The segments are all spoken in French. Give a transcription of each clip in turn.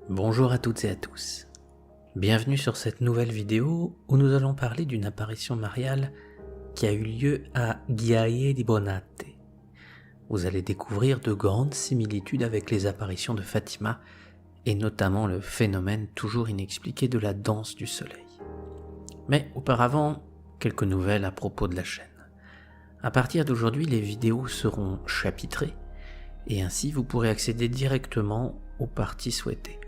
Bonjour à toutes et à tous. Bienvenue sur cette nouvelle vidéo où nous allons parler d'une apparition mariale qui a eu lieu à Ghiaie di Bonate. Vous allez découvrir de grandes similitudes avec les apparitions de Fatima et notamment le phénomène toujours inexpliqué de la danse du soleil. Mais auparavant, quelques nouvelles à propos de la chaîne. À partir d'aujourd'hui, les vidéos seront chapitrées et ainsi vous pourrez accéder directement aux parties souhaitées.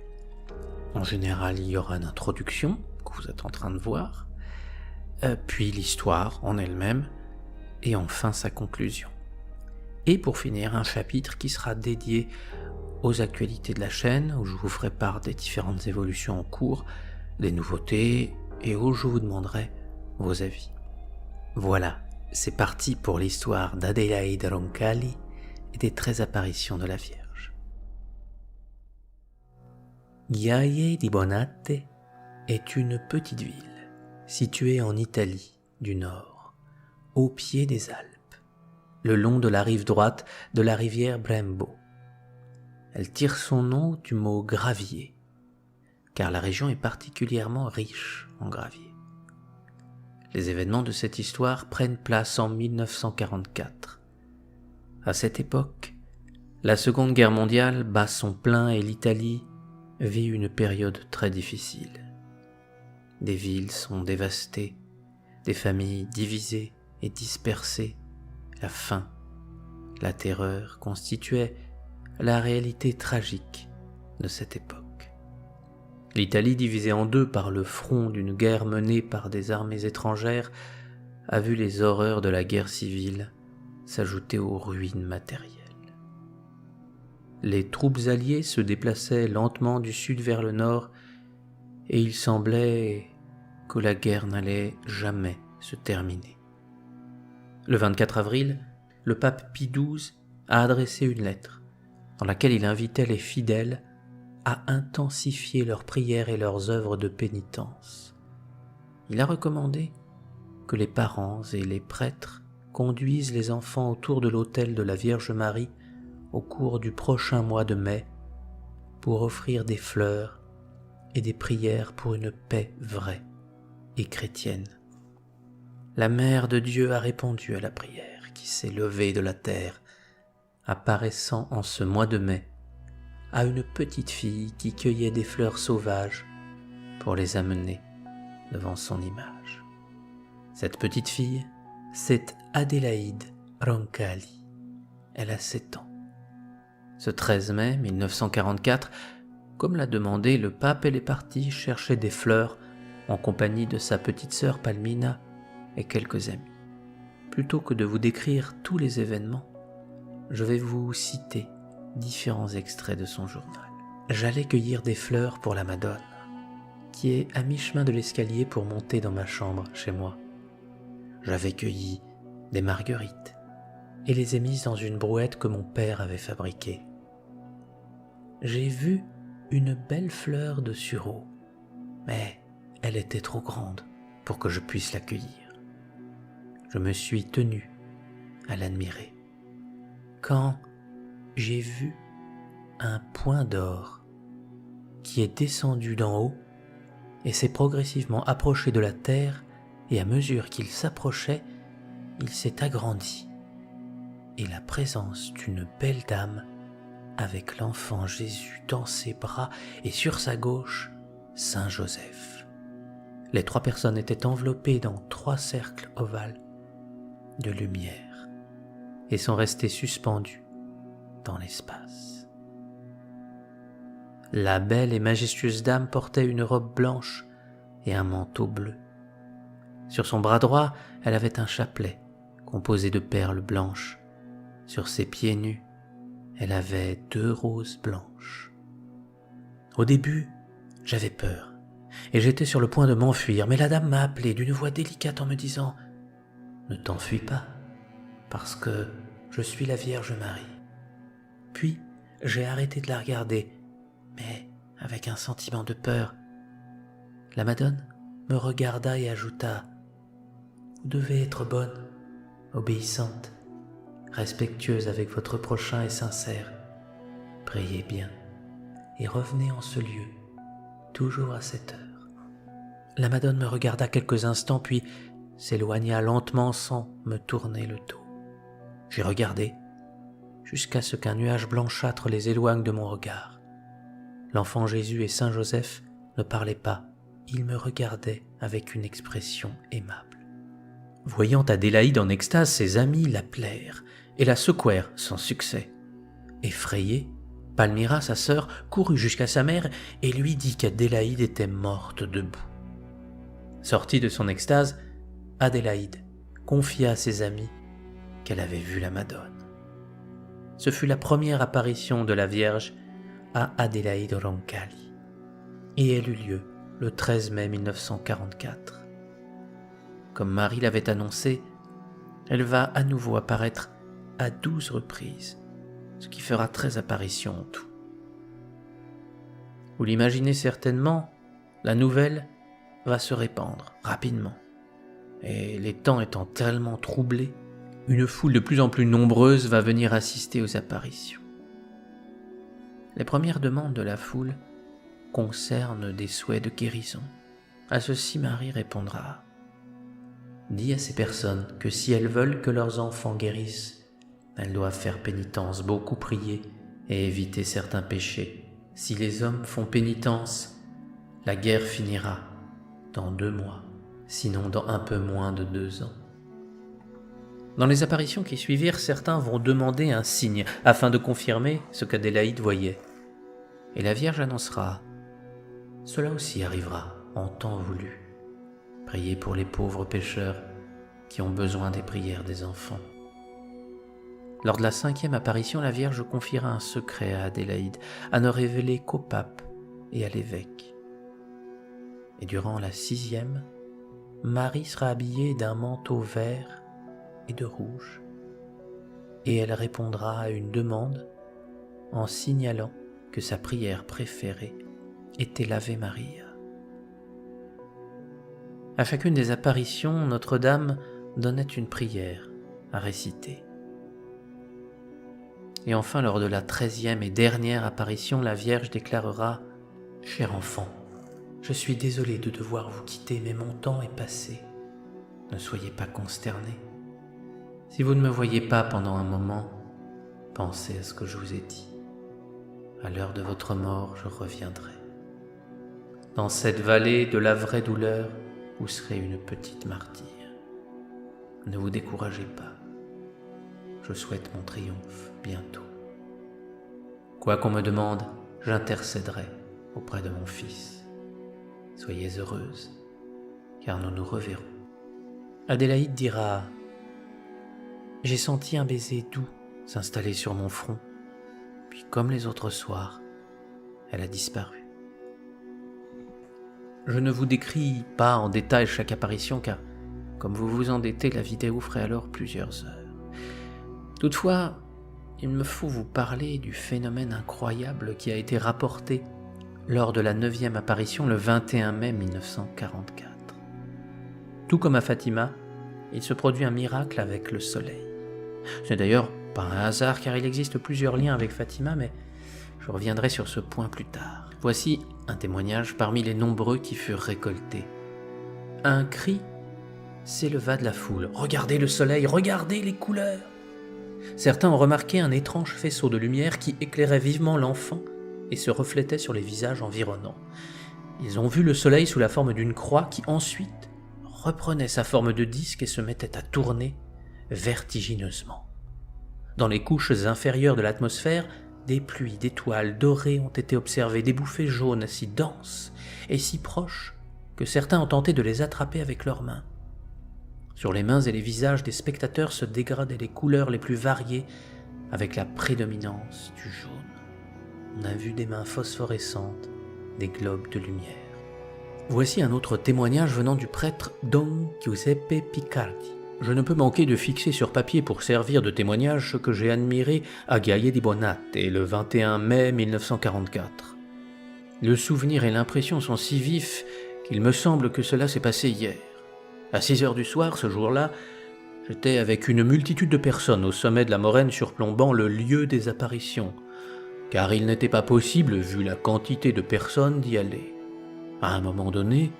En général, il y aura une introduction que vous êtes en train de voir, puis l'histoire en elle-même, et enfin sa conclusion. Et pour finir, un chapitre qui sera dédié aux actualités de la chaîne, où je vous ferai part des différentes évolutions en cours, des nouveautés, et où je vous demanderai vos avis. Voilà, c'est parti pour l'histoire d'Adelaide Roncalli et des 13 apparitions de la Vierge. Ghiaie di Bonate est une petite ville située en Italie du Nord, au pied des Alpes, le long de la rive droite de la rivière Brembo. Elle tire son nom du mot gravier, car la région est particulièrement riche en gravier. Les événements de cette histoire prennent place en 1944. À cette époque, la Seconde Guerre mondiale bat son plein et l'Italie vit une période très difficile. Des villes sont dévastées, des familles divisées et dispersées, la faim, la terreur constituaient la réalité tragique de cette époque. L'Italie, divisée en deux par le front d'une guerre menée par des armées étrangères, a vu les horreurs de la guerre civile s'ajouter aux ruines matérielles. Les troupes alliées se déplaçaient lentement du sud vers le nord et il semblait que la guerre n'allait jamais se terminer. Le 24 avril, le pape Pie XII a adressé une lettre dans laquelle il invitait les fidèles à intensifier leurs prières et leurs œuvres de pénitence. Il a recommandé que les parents et les prêtres conduisent les enfants autour de l'autel de la Vierge Marie au cours du prochain mois de mai pour offrir des fleurs et des prières pour une paix vraie et chrétienne. La Mère de Dieu a répondu à la prière qui s'est levée de la terre, apparaissant en ce mois de mai à une petite fille qui cueillait des fleurs sauvages pour les amener devant son image. Cette petite fille, c'est Adelaide Roncalli. Elle a 7 ans. Ce 13 mai 1944, comme l'a demandé le pape, elle est partie chercher des fleurs en compagnie de sa petite sœur Palmina et quelques amis. Plutôt que de vous décrire tous les événements, je vais vous citer différents extraits de son journal. J'allais cueillir des fleurs pour la Madone, qui est à mi-chemin de l'escalier pour monter dans ma chambre chez moi. J'avais cueilli des marguerites et les ai mises dans une brouette que mon père avait fabriquée. J'ai vu une belle fleur de sureau, mais elle était trop grande pour que je puisse la cueillir. Je me suis tenu à l'admirer. Quand j'ai vu un point d'or qui est descendu d'en haut et s'est progressivement approché de la terre, et à mesure qu'il s'approchait, il s'est agrandi, et la présence d'une belle dame avec l'enfant Jésus dans ses bras et sur sa gauche, Saint Joseph. Les 3 personnes étaient enveloppées dans 3 cercles ovales de lumière et sont restées suspendues dans l'espace. La belle et majestueuse dame portait une robe blanche et un manteau bleu. Sur son bras droit, elle avait un chapelet composé de perles blanches. Sur ses pieds nus, elle avait 2 roses blanches. Au début, j'avais peur et j'étais sur le point de m'enfuir, mais la dame m'a appelé d'une voix délicate en me disant « Ne t'enfuis pas, parce que je suis la Vierge Marie. » Puis, j'ai arrêté de la regarder, mais avec un sentiment de peur. La Madone me regarda et ajouta « Vous devez être bonne, obéissante, respectueuse avec votre prochain et sincère. Priez bien. » et revenez en ce lieu, toujours à cette heure. La Madone me regarda quelques instants, puis s'éloigna lentement sans me tourner le dos. J'ai regardé, jusqu'à ce qu'un nuage blanchâtre les éloigne de mon regard. L'enfant Jésus et Saint Joseph ne parlaient pas, ils me regardaient avec une expression aimable. Voyant Adélaïde en extase, ses amis l'appelèrent et la secouèrent sans succès. Effrayée, Palmyra, sa sœur, courut jusqu'à sa mère et lui dit qu'Adélaïde était morte debout. Sortie de son extase, Adélaïde confia à ses amis qu'elle avait vu la Madone. Ce fut la première apparition de la Vierge à Adélaïde Roncalli, et elle eut lieu le 13 mai 1944. Comme Marie l'avait annoncé, elle va à nouveau apparaître à 12 reprises, ce qui fera 13 apparitions en tout. Vous l'imaginez certainement, la nouvelle va se répandre rapidement. Et les temps étant tellement troublés, une foule de plus en plus nombreuse va venir assister aux apparitions. Les premières demandes de la foule concernent des souhaits de guérison. À ceci, Marie répondra : dis à ces personnes que si elles veulent que leurs enfants guérissent, elles doivent faire pénitence, beaucoup prier et éviter certains péchés. Si les hommes font pénitence, la guerre finira dans 2 mois, sinon dans un peu moins de 2 ans. Dans les apparitions qui suivirent, certains vont demander un signe afin de confirmer ce qu'Adélaïde voyait. Et la Vierge annoncera : cela aussi arrivera en temps voulu. Priez pour les pauvres pécheurs qui ont besoin des prières des enfants. Lors de la 5e apparition, la Vierge confiera un secret à Adélaïde, à ne révéler qu'au pape et à l'évêque. Et durant la 6e, Marie sera habillée d'un manteau vert et de rouge, et elle répondra à une demande en signalant que sa prière préférée était l'Ave Maria. À chacune des apparitions, Notre-Dame donnait une prière à réciter. Et enfin, lors de la 13e et dernière apparition, la Vierge déclarera : cher enfant, je suis désolée de devoir vous quitter, mais mon temps est passé. Ne soyez pas consterné. Si vous ne me voyez pas pendant un moment, pensez à ce que je vous ai dit. À l'heure de votre mort, je reviendrai. Dans cette vallée de la vraie douleur, vous serez une petite martyre. Ne vous découragez pas. Je souhaite mon triomphe bientôt. Quoi qu'on me demande, j'intercéderai auprès de mon Fils. Soyez heureuse, car nous nous reverrons. Adélaïde dira : j'ai senti un baiser doux s'installer sur mon front, puis comme les autres soirs, elle a disparu. Je ne vous décris pas en détail chaque apparition, car, comme vous vous en doutez, la vidéo ferait alors plusieurs heures. Toutefois, il me faut vous parler du phénomène incroyable qui a été rapporté lors de la 9e apparition le 21 mai 1944. Tout comme à Fatima, il se produit un miracle avec le soleil. Ce n'est d'ailleurs pas un hasard, car il existe plusieurs liens avec Fatima, mais je reviendrai sur ce point plus tard. Voici un témoignage parmi les nombreux qui furent récoltés. Un cri s'éleva de la foule. « Regardez le soleil, regardez les couleurs !» Certains ont remarqué un étrange faisceau de lumière qui éclairait vivement l'enfant et se reflétait sur les visages environnants. Ils ont vu le soleil sous la forme d'une croix qui ensuite reprenait sa forme de disque et se mettait à tourner vertigineusement. Dans les couches inférieures de l'atmosphère, des pluies d'étoiles dorées ont été observées, des bouffées jaunes si denses et si proches que certains ont tenté de les attraper avec leurs mains. Sur les mains et les visages des spectateurs se dégradaient les couleurs les plus variées avec la prédominance du jaune. On a vu des mains phosphorescentes, des globes de lumière. Voici un autre témoignage venant du prêtre Don Giuseppe Picardi. Je ne peux manquer de fixer sur papier pour servir de témoignage ce que j'ai admiré à Gaie di Bonate le 21 mai 1944. Le souvenir et l'impression sont si vifs qu'il me semble que cela s'est passé hier. À 6 heures du soir, ce jour-là, j'étais avec une multitude de personnes au sommet de la moraine surplombant le lieu des apparitions. car il n'était pas possible, vu la quantité de personnes, d'y aller. À un moment donné,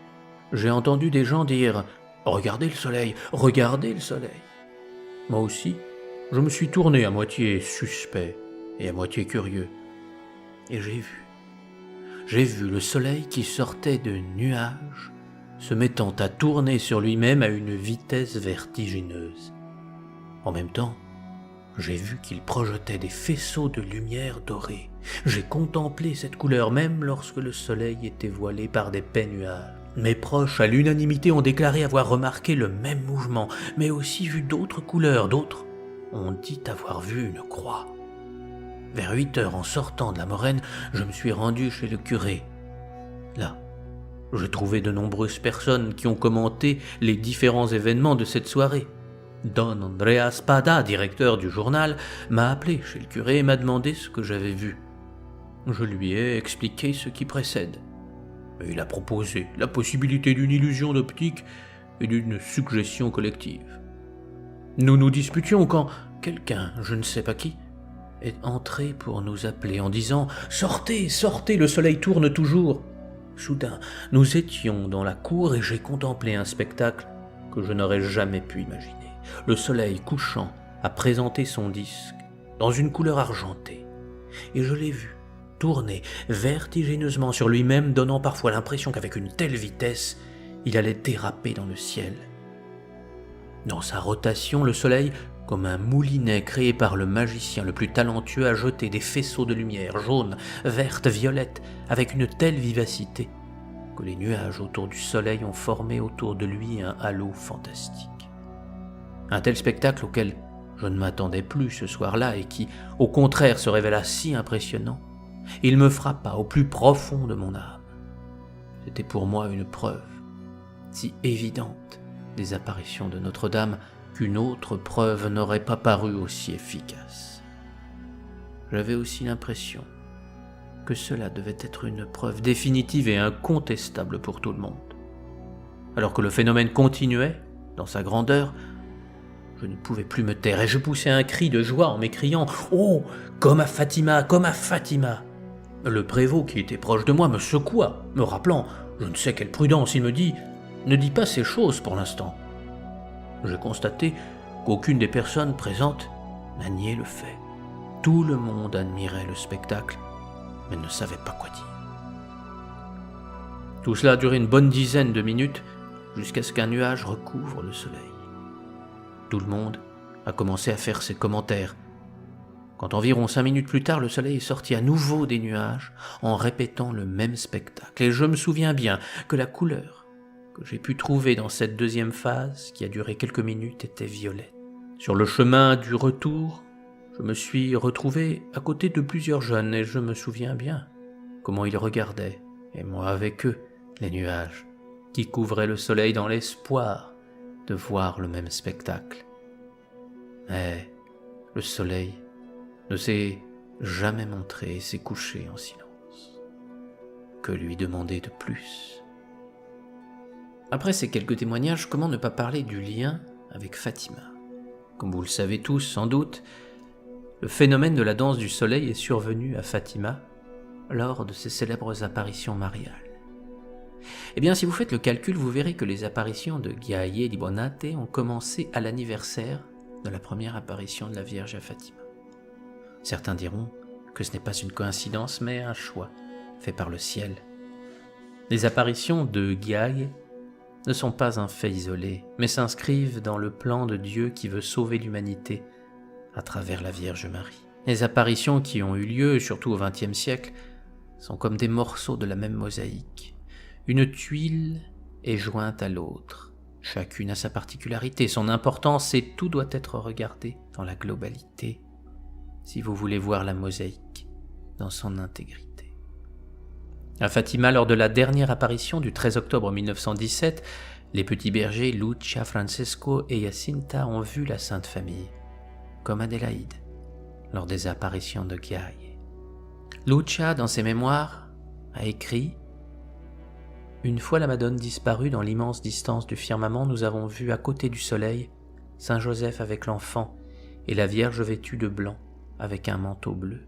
j'ai entendu des gens dire « Regardez le soleil, regardez le soleil !» Moi aussi, je me suis tourné à moitié suspect et à moitié curieux. Et j'ai vu le soleil qui sortait de nuages, se mettant à tourner sur lui-même à une vitesse vertigineuse. En même temps, j'ai vu qu'il projetait des faisceaux de lumière dorée. J'ai contemplé cette couleur même lorsque le soleil était voilé par d'épais nuages. Mes proches, à l'unanimité, ont déclaré avoir remarqué le même mouvement, mais aussi vu d'autres couleurs. D'autres ont dit avoir vu une croix. Vers 8 heures, en sortant de la moraine, je me suis rendu chez le curé. Là, j'ai trouvé de nombreuses personnes qui ont commenté les différents événements de cette soirée. Don Andrea Spada, directeur du journal, m'a appelé chez le curé et m'a demandé ce que j'avais vu. Je lui ai expliqué ce qui précède. Il a proposé la possibilité d'une illusion d'optique et d'une suggestion collective. Nous nous disputions quand quelqu'un, je ne sais pas qui, est entré pour nous appeler en disant « Sortez, sortez, le soleil tourne toujours !» Soudain, nous étions dans la cour et j'ai contemplé un spectacle que je n'aurais jamais pu imaginer. Le soleil couchant a présenté son disque dans une couleur argentée, et je l'ai vu tourner vertigineusement sur lui-même, donnant parfois l'impression qu'avec une telle vitesse, il allait déraper dans le ciel. Dans sa rotation, le soleil, comme un moulinet créé par le magicien le plus talentueux, a jeté des faisceaux de lumière jaune, verte, violette, avec une telle vivacité que les nuages autour du soleil ont formé autour de lui un halo fantastique. Un tel spectacle auquel je ne m'attendais plus ce soir-là et qui, au contraire, se révéla si impressionnant, il me frappa au plus profond de mon âme. C'était pour moi une preuve si évidente des apparitions de Notre-Dame qu'une autre preuve n'aurait pas paru aussi efficace. J'avais aussi l'impression que cela devait être une preuve définitive et incontestable pour tout le monde. Alors que le phénomène continuait, dans sa grandeur, je ne pouvais plus me taire et je poussais un cri de joie en m'écriant « Oh, comme à Fatima, comme à Fatima !» Le prévôt qui était proche de moi me secoua, me rappelant « Je ne sais quelle prudence », il me dit « Ne dis pas ces choses pour l'instant ». J'ai constaté qu'aucune des personnes présentes n'a nié le fait. Tout le monde admirait le spectacle, mais ne savait pas quoi dire. Tout cela a duré une bonne dizaine de minutes, jusqu'à ce qu'un nuage recouvre le soleil. Tout le monde a commencé à faire ses commentaires, quand environ 5 minutes plus tard, le soleil est sorti à nouveau des nuages en répétant le même spectacle. Et je me souviens bien que la couleur que j'ai pu trouver dans cette deuxième phase, qui a duré quelques minutes, était violette. Sur le chemin du retour, je me suis retrouvé à côté de plusieurs jeunes et je me souviens bien comment ils regardaient, et moi avec eux, les nuages qui couvraient le soleil dans l'espoir de voir le même spectacle. Mais le soleil ne s'est jamais montré et s'est couché en silence. Que lui demander de plus ? Après ces quelques témoignages, comment ne pas parler du lien avec Fatima ? Comme vous le savez tous sans doute, le phénomène de la danse du soleil est survenu à Fatima lors de ses célèbres apparitions mariales. Eh bien, si vous faites le calcul, vous verrez que les apparitions de Ghiaye di Bonate ont commencé à l'anniversaire de la première apparition de la Vierge à Fatima. Certains diront que ce n'est pas une coïncidence, mais un choix fait par le ciel. Les apparitions de Ghiaye ne sont pas un fait isolé, mais s'inscrivent dans le plan de Dieu qui veut sauver l'humanité à travers la Vierge Marie. Les apparitions qui ont eu lieu, surtout au XXe siècle, sont comme des morceaux de la même mosaïque. Une tuile est jointe à l'autre. Chacune a sa particularité, son importance, et tout doit être regardé dans la globalité si vous voulez voir la mosaïque dans son intégrité. À Fatima, lors de la dernière apparition du 13 octobre 1917, les petits bergers Lucia, Francesco et Jacinta ont vu la Sainte Famille, comme Adélaïde, lors des apparitions de Ghiaye. Lucia, dans ses mémoires, a écrit « Une fois la Madone disparue dans l'immense distance du firmament, nous avons vu à côté du soleil Saint Joseph avec l'enfant et la Vierge vêtue de blanc avec un manteau bleu.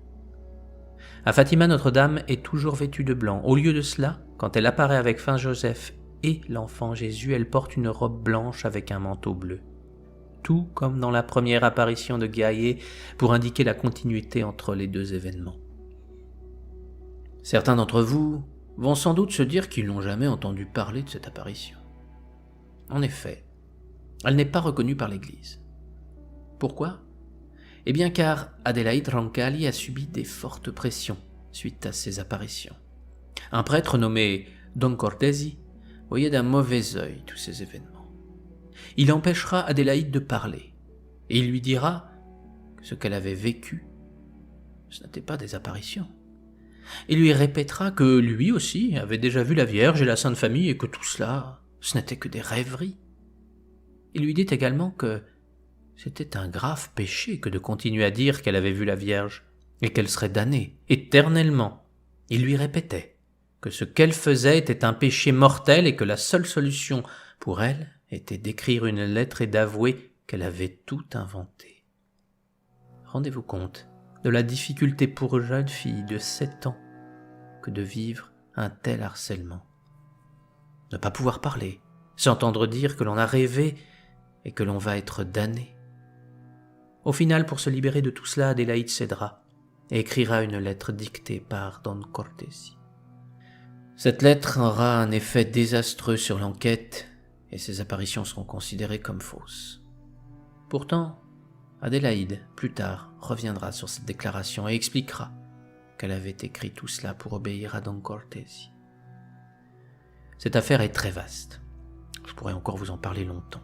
À Fatima, Notre-Dame est toujours vêtue de blanc. Au lieu de cela, quand elle apparaît avec Saint Joseph et l'enfant Jésus, elle porte une robe blanche avec un manteau bleu. Tout comme dans la première apparition de Gaïa, pour indiquer la continuité entre les deux événements. Certains d'entre vous vont sans doute se dire qu'ils n'ont jamais entendu parler de cette apparition. En effet, elle n'est pas reconnue par l'Église. Pourquoi ? Eh bien car Adélaïde Roncalli a subi des fortes pressions suite à ces apparitions. Un prêtre nommé Don Cortesi voyait d'un mauvais œil tous ces événements. Il empêchera Adélaïde de parler et il lui dira que ce qu'elle avait vécu, ce n'était pas des apparitions. Il lui répétera que lui aussi avait déjà vu la Vierge et la Sainte Famille et que tout cela, ce n'était que des rêveries. Il lui dit également que c'était un grave péché que de continuer à dire qu'elle avait vu la Vierge et qu'elle serait damnée éternellement. Il lui répétait que ce qu'elle faisait était un péché mortel et que la seule solution pour elle était d'écrire une lettre et d'avouer qu'elle avait tout inventé. Rendez-vous compte de la difficulté pour une jeune fille de 7 ans que de vivre un tel harcèlement. Ne pas pouvoir parler, s'entendre dire que l'on a rêvé et que l'on va être damné. Au final, pour se libérer de tout cela, Adélaïde cédera et écrira une lettre dictée par Don Cortesi. Cette lettre aura un effet désastreux sur l'enquête et ses apparitions seront considérées comme fausses. Pourtant, Adélaïde, plus tard, reviendra sur cette déclaration et expliquera qu'elle avait écrit tout cela pour obéir à Don Cortesi. Cette affaire est très vaste. Je pourrais encore vous en parler longtemps.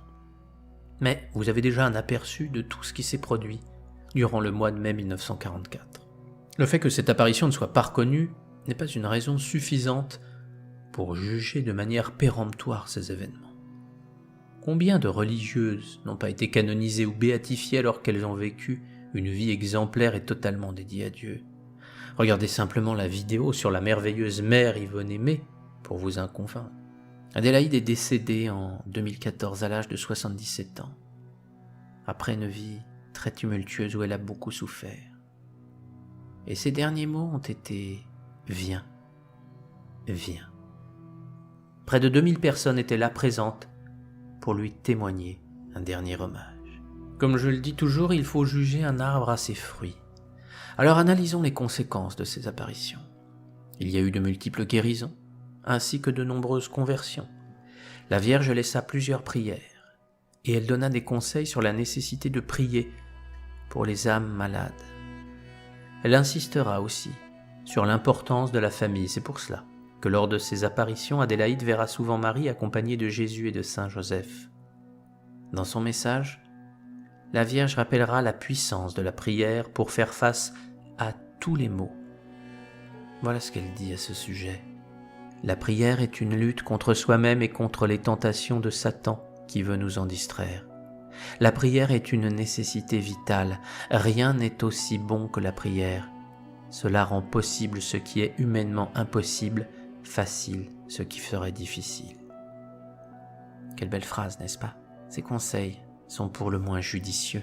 Mais vous avez déjà un aperçu de tout ce qui s'est produit durant le mois de mai 1944. Le fait que cette apparition ne soit pas reconnue n'est pas une raison suffisante pour juger de manière péremptoire ces événements. Combien de religieuses n'ont pas été canonisées ou béatifiées alors qu'elles ont vécu une vie exemplaire et totalement dédiée à Dieu ? Regardez simplement la vidéo sur la merveilleuse mère Yvonne Aimée pour vous en convaincre. Adélaïde est décédée en 2014 à l'âge de 77 ans, après une vie très tumultueuse où elle a beaucoup souffert. Et ses derniers mots ont été « Viens, viens ». Près de 2000 personnes étaient là présentes pour lui témoigner un dernier hommage. Comme je le dis toujours, il faut juger un arbre à ses fruits. Alors analysons les conséquences de ces apparitions. Il y a eu de multiples guérisons, ainsi que de nombreuses conversions. La Vierge laissa plusieurs prières, et elle donna des conseils sur la nécessité de prier pour les âmes malades. Elle insistera aussi sur l'importance de la famille. C'est pour cela que lors de ses apparitions, Adélaïde verra souvent Marie accompagnée de Jésus et de Saint Joseph. Dans son message, la Vierge rappellera la puissance de la prière pour faire face à tous les maux. Voilà ce qu'elle dit à ce sujet. La prière est une lutte contre soi-même et contre les tentations de Satan qui veut nous en distraire. La prière est une nécessité vitale. Rien n'est aussi bon que la prière. Cela rend possible ce qui est humainement impossible, facile ce qui serait difficile. Quelle belle phrase, n'est-ce pas ? Ces conseils sont pour le moins judicieux.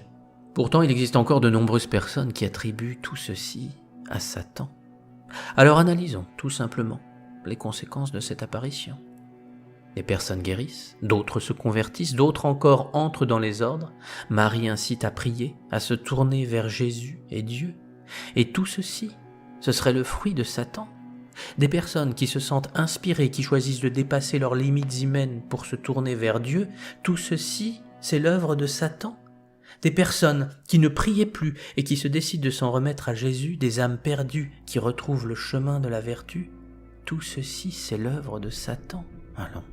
Pourtant, il existe encore de nombreuses personnes qui attribuent tout ceci à Satan. Alors analysons tout simplement les conséquences de cette apparition. Des personnes guérissent, d'autres se convertissent, d'autres encore entrent dans les ordres. Marie incite à prier, à se tourner vers Jésus et Dieu. Et tout ceci, ce serait le fruit de Satan. Des personnes qui se sentent inspirées, qui choisissent de dépasser leurs limites humaines pour se tourner vers Dieu, tout ceci, c'est l'œuvre de Satan. Des personnes qui ne priaient plus et qui se décident de s'en remettre à Jésus, des âmes perdues qui retrouvent le chemin de la vertu, tout ceci, c'est l'œuvre de Satan. Allons,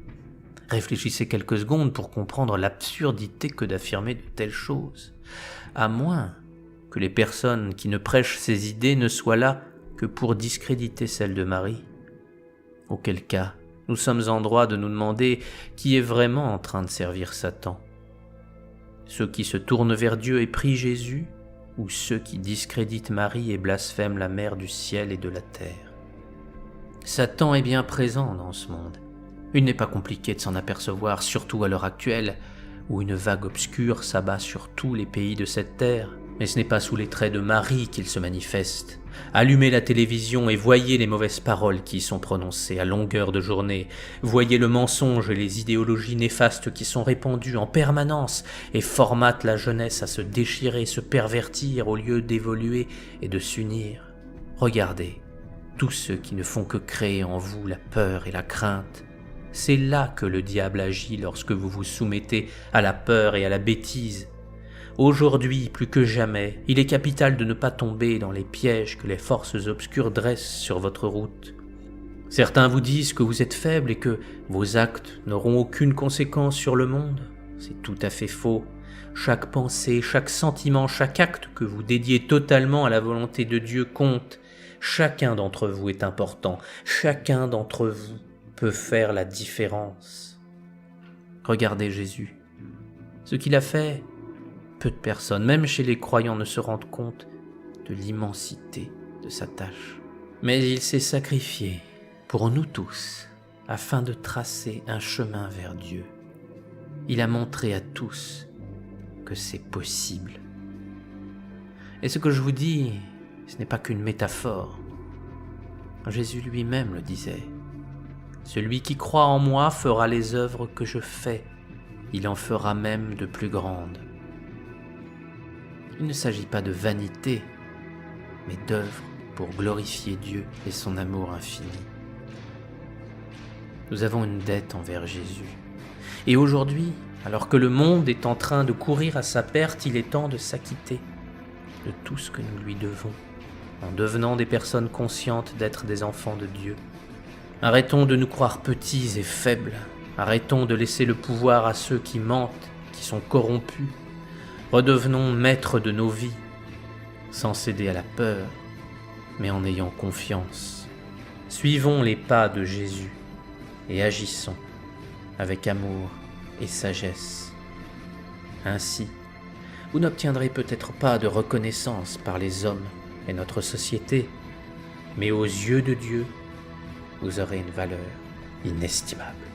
réfléchissez quelques secondes pour comprendre l'absurdité que d'affirmer de telles choses. À moins que les personnes qui ne prêchent ces idées ne soient là que pour discréditer celles de Marie. Auquel cas, nous sommes en droit de nous demander qui est vraiment en train de servir Satan. Ceux qui se tournent vers Dieu et prient Jésus, ou ceux qui discréditent Marie et blasphèment la mère du ciel et de la terre. Satan est bien présent dans ce monde. Il n'est pas compliqué de s'en apercevoir, surtout à l'heure actuelle, où une vague obscure s'abat sur tous les pays de cette terre. Mais ce n'est pas sous les traits de Marie qu'il se manifeste. Allumez la télévision et voyez les mauvaises paroles qui y sont prononcées à longueur de journée. Voyez le mensonge et les idéologies néfastes qui sont répandues en permanence et formatent la jeunesse à se déchirer, se pervertir au lieu d'évoluer et de s'unir. Regardez, tous ceux qui ne font que créer en vous la peur et la crainte. C'est là que le diable agit lorsque vous vous soumettez à la peur et à la bêtise. Aujourd'hui, plus que jamais, il est capital de ne pas tomber dans les pièges que les forces obscures dressent sur votre route. Certains vous disent que vous êtes faible et que vos actes n'auront aucune conséquence sur le monde. C'est tout à fait faux. Chaque pensée, chaque sentiment, chaque acte que vous dédiez totalement à la volonté de Dieu compte. Chacun d'entre vous est important. Chacun d'entre vous peut faire la différence. Regardez Jésus. Ce qu'il a fait, peu de personnes, même chez les croyants, ne se rendent compte de l'immensité de sa tâche. Mais il s'est sacrifié pour nous tous, afin de tracer un chemin vers Dieu. Il a montré à tous que c'est possible. Et ce que je vous dis, ce n'est pas qu'une métaphore. Jésus lui-même le disait. Celui qui croit en moi fera les œuvres que je fais. Il en fera même de plus grandes. Il ne s'agit pas de vanité, mais d'œuvres pour glorifier Dieu et son amour infini. Nous avons une dette envers Jésus. Et aujourd'hui, alors que le monde est en train de courir à sa perte, il est temps de s'acquitter de tout ce que nous lui devons, en devenant des personnes conscientes d'être des enfants de Dieu. Arrêtons de nous croire petits et faibles. Arrêtons de laisser le pouvoir à ceux qui mentent, qui sont corrompus. Redevenons maîtres de nos vies, sans céder à la peur, mais en ayant confiance. Suivons les pas de Jésus et agissons avec amour et sagesse. Ainsi, vous n'obtiendrez peut-être pas de reconnaissance par les hommes et notre société, mais aux yeux de Dieu, vous aurez une valeur inestimable.